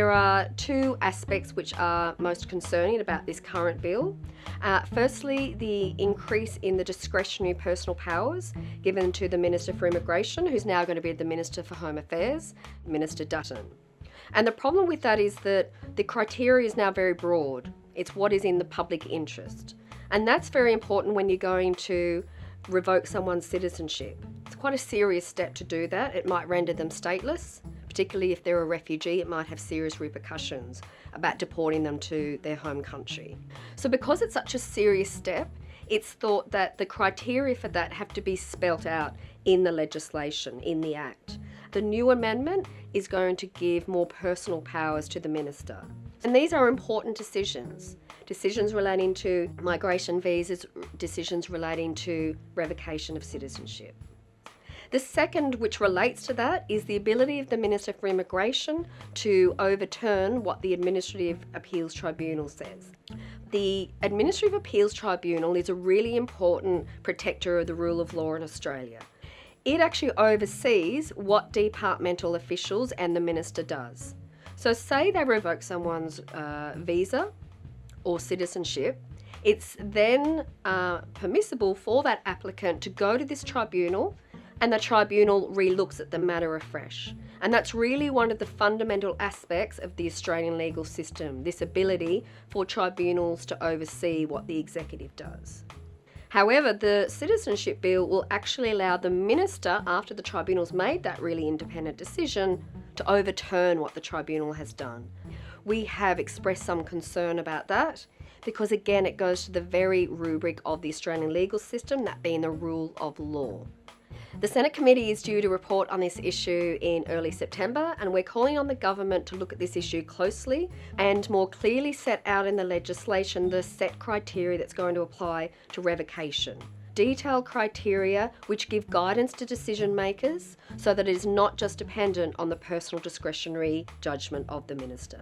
there are two aspects which are most concerning about this current bill. Firstly, the increase in the discretionary personal powers given to the Minister for Immigration, who's now going to be the Minister for Home Affairs, Minister Dutton. And the problem with that is that the criteria is now very broad. It's what is in the public interest. And that's very important when you're going to revoke someone's citizenship. It's quite a serious step to do that. It might render them stateless, particularly if they're a refugee. It might have serious repercussions about deporting them to their home country. So because it's such a serious step, it's thought that the criteria for that have to be spelt out in the legislation, in the Act. The new amendment is going to give more personal powers to the minister. And these are important decisions. Decisions relating to migration visas, decisions relating to revocation of citizenship. The second, which relates to that, is the ability of the Minister for Immigration to overturn what the Administrative Appeals Tribunal says. The Administrative Appeals Tribunal is a really important protector of the rule of law in Australia. It actually oversees what departmental officials and the minister does. So say they revoke someone's visa or citizenship, it's then permissible for that applicant to go to this tribunal, and the tribunal re-looks at the matter afresh. And that's really one of the fundamental aspects of the Australian legal system, this ability for tribunals to oversee what the executive does. However, the Citizenship Bill will actually allow the minister, after the tribunal's made that really independent decision, to overturn what the tribunal has done. We have expressed some concern about that because, again, it goes to the very rubric of the Australian legal system, that being the rule of law. The Senate committee is due to report on this issue in early September, and we're calling on the government to look at this issue closely and more clearly set out in the legislation the set criteria that's going to apply to revocation. Detailed criteria which give guidance to decision makers so that it is not just dependent on the personal discretionary judgment of the minister.